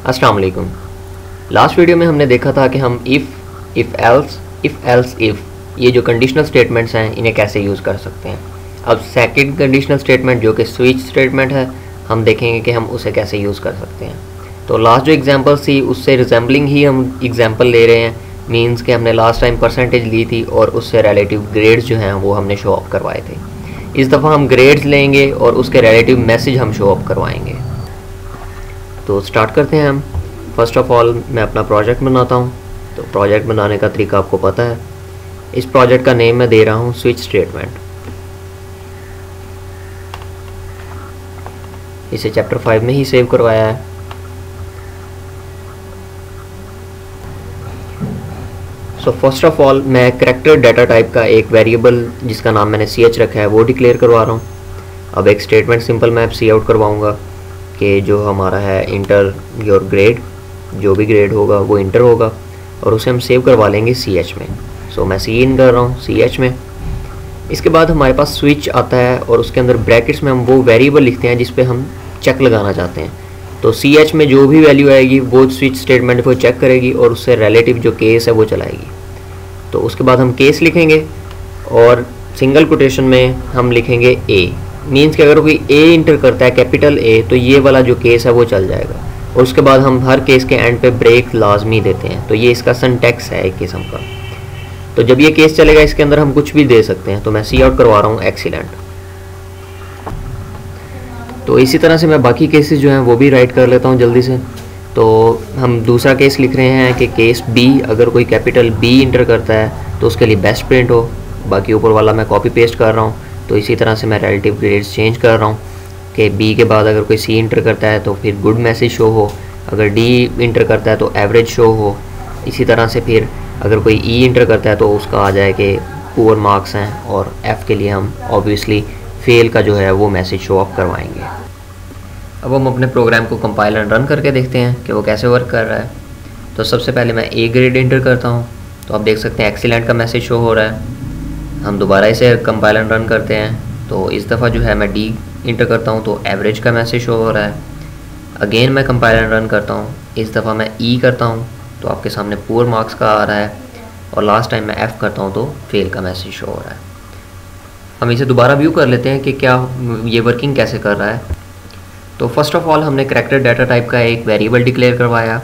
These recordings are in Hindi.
अस्सलाम वालेकुम। लास्ट वीडियो में हमने देखा था कि हम इफ़ एल्स इफ़ ये जो कंडीशनल स्टेटमेंट्स हैं इन्हें कैसे यूज़ कर सकते हैं। अब सेकंड कंडीशनल स्टेटमेंट जो कि स्विच स्टेटमेंट है, हम देखेंगे कि हम उसे कैसे यूज़ कर सकते हैं। तो लास्ट जो एग्जांपल थी उससे रिजेंबलिंग ही हम एग्जांपल ले रहे हैं। मींस कि हमने लास्ट टाइम परसेंटेज ली थी और उससे रिलेटिव ग्रेड्स जो हैं वो हमने शो अप करवाए थे। इस दफ़ा हम ग्रेड्स लेंगे और उसके रिलेटिव मैसेज हम शो अप करवाएंगे। तो स्टार्ट करते हैं हम। फर्स्ट ऑफ ऑल मैं अपना प्रोजेक्ट बनाता हूँ। तो प्रोजेक्ट बनाने का तरीका आपको पता है। इस प्रोजेक्ट का नेम मैं दे रहा हूँ स्विच स्टेटमेंट। इसे चैप्टर 5 में ही सेव करवाया है। सो फर्स्ट ऑफ ऑल मैं करैक्टर डाटा टाइप का एक वेरिएबल जिसका नाम मैंने ch रखा है वो डिक्लेयर करवा रहा हूँ। अब एक स्टेटमेंट सिंपल मैं सी आउट करवाऊँगा कि जो हमारा है इंटर योर ग्रेड, जो भी ग्रेड होगा वो इंटर होगा और उसे हम सेव करवा लेंगे ch में। सो मैं सी इन कर रहा हूँ ch में। इसके बाद हमारे पास स्विच आता है और उसके अंदर ब्रैकेट्स में हम वो वेरिएबल लिखते हैं जिस पे हम चेक लगाना चाहते हैं। तो ch में जो भी वैल्यू आएगी वो स्विच स्टेटमेंट को चेक करेगी और उससे रिलेटिव जो केस है वो चलाएगी। तो उसके बाद हम केस लिखेंगे और सिंगल कोटेशन में हम लिखेंगे a। मीन्स कि अगर कोई a इंटर करता है कैपिटल A तो ये वाला जो केस है वो चल जाएगा। और उसके बाद हम हर केस के एंड पे ब्रेक लाजमी देते हैं। तो ये इसका सिंटैक्स है एक किस्म का। तो जब ये केस चलेगा इसके अंदर हम कुछ भी दे सकते हैं। तो मैं सी आउट करवा रहा हूँ एक्सीलेंट। तो इसी तरह से मैं बाकी केसेस जो हैं वो भी राइट कर लेता हूँ जल्दी से। तो हम दूसरा केस लिख रहे हैं कि केस B, अगर कोई कैपिटल B इंटर करता है तो उसके लिए बेस्ट प्रिंट हो। बाकी ऊपर वाला मैं कॉपी पेस्ट कर रहा हूँ। तो इसी तरह से मैं रिलेटिव ग्रेड्स चेंज कर रहा हूँ कि B के बाद अगर कोई C इंटर करता है तो फिर गुड मैसेज शो हो, अगर D इंटर करता है तो एवरेज शो हो। इसी तरह से फिर अगर कोई E इंटर करता है तो उसका आ जाए कि पुअर मार्क्स हैं, और F के लिए हम ऑब्वियसली फेल का जो है वो मैसेज शो अप करवाएंगे। अब हम अपने प्रोग्राम को कंपाइल एंड रन करके देखते हैं कि वो कैसे वर्क कर रहा है। तो सबसे पहले मैं A ग्रेड इंटर करता हूँ। तो आप देख सकते हैं एक्सीलेंट का मैसेज शो हो रहा है। हम दोबारा इसे कंपाइल एंड रन करते हैं। तो इस दफ़ा जो है मैं D इंटर करता हूँ तो एवरेज का मैसेज शो हो रहा है। अगेन मैं कंपाइल एंड रन करता हूँ। इस दफ़ा मैं E करता हूँ तो आपके सामने पुअर मार्क्स का आ रहा है। और लास्ट टाइम मैं F करता हूँ तो फेल का मैसेज शो हो रहा है। हम इसे दोबारा व्यू कर लेते हैं कि क्या ये वर्किंग कैसे कर रहा है। तो फर्स्ट ऑफ ऑल हमने करैक्टर डाटा टाइप का एक वेरिएबल डिक्लेयर करवाया,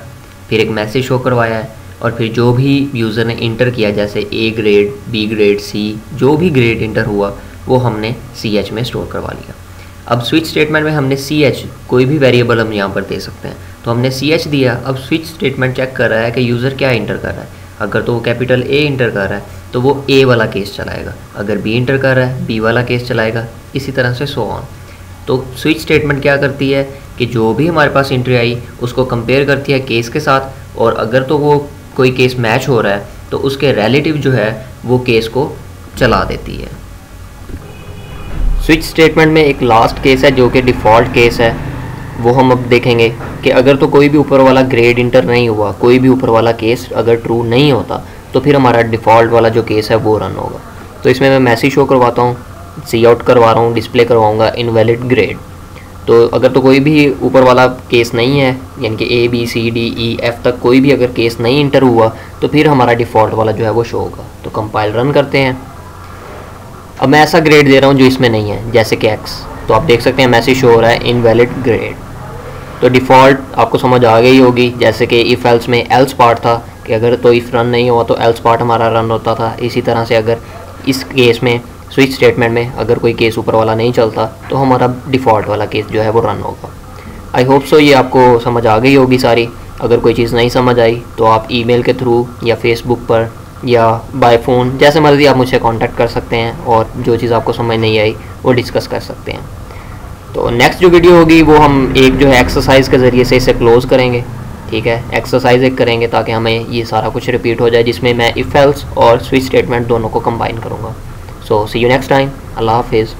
फिर एक मैसेज शो करवाया है, और फिर जो भी यूज़र ने इंटर किया जैसे A grade, B grade, C, जो भी ग्रेड इंटर हुआ वो हमने ch में स्टोर करवा लिया। अब स्विच स्टेटमेंट में हमने ch कोई भी वेरिएबल हम यहाँ पर दे सकते हैं। तो हमने ch दिया। अब स्विच स्टेटमेंट चेक कर रहा है कि यूज़र क्या इंटर कर रहा है। अगर तो वो कैपिटल A इंटर कर रहा है तो वो A वाला केस चलाएगा, अगर B इंटर कर रहा है B वाला केस चलाएगा, इसी तरह से सो ऑन। तो स्विच स्टेटमेंट क्या करती है कि जो भी हमारे पास एंट्री आई उसको कंपेयर करती है केस के साथ, और अगर तो वो कोई केस मैच हो रहा है तो उसके रिलेटिव जो है वो केस को चला देती है। स्विच स्टेटमेंट में एक लास्ट केस है जो कि डिफ़ॉल्ट केस है, वो हम अब देखेंगे कि अगर तो कोई भी ऊपर वाला ग्रेड इंटर नहीं हुआ, कोई भी ऊपर वाला केस अगर ट्रू नहीं होता तो फिर हमारा डिफ़ॉल्ट वाला जो केस है वो रन होगा। तो इसमें मैं मैसेज शो करवाता हूँ, सी आउट करवा रहा हूँ, डिस्प्ले करवाऊँगा इनवैलिड ग्रेड। तो अगर तो कोई भी ऊपर वाला केस नहीं है, यानी कि A B C D E F तक कोई भी अगर केस नहीं इंटर हुआ तो फिर हमारा डिफ़ॉल्ट वाला जो है वो शो होगा। तो कंपाइल रन करते हैं। अब मैं ऐसा ग्रेड दे रहा हूँ जो इसमें नहीं है, जैसे कि X। तो आप देख सकते हैं मैसेज शो हो रहा है इनवैलिड ग्रेड। तो डिफ़ॉल्ट आपको समझ आ गई होगी, जैसे कि इफ़ एल्स में एल्स पार्ट था कि अगर तो इफ़ रन नहीं हुआ तो एल्स पार्ट हमारा रन होता था। इसी तरह से अगर इस केस में स्विच स्टेटमेंट में अगर कोई केस ऊपर वाला नहीं चलता तो हमारा डिफ़ॉल्ट वाला केस जो है वो रन होगा। आई होप सो ये आपको समझ आ गई होगी सारी। अगर कोई चीज़ नहीं समझ आई तो आप ईमेल के थ्रू या फेसबुक पर या बाय फ़ोन जैसे मर्ज़ी आप मुझसे कांटेक्ट कर सकते हैं और जो चीज़ आपको समझ नहीं आई वो डिस्कस कर सकते हैं। तो नेक्स्ट जो वीडियो होगी वो हम एक जो है एक्सरसाइज के ज़रिए से इसे क्लोज़ करेंगे। ठीक है, एक्सरसाइज एक करेंगे ताकि हमें ये सारा कुछ रिपीट हो जाए, जिसमें मैं इफ़ एल्स और स्विच स्टेटमेंट दोनों को कंबाइन करूँगा। So see you next time. Allah Hafiz.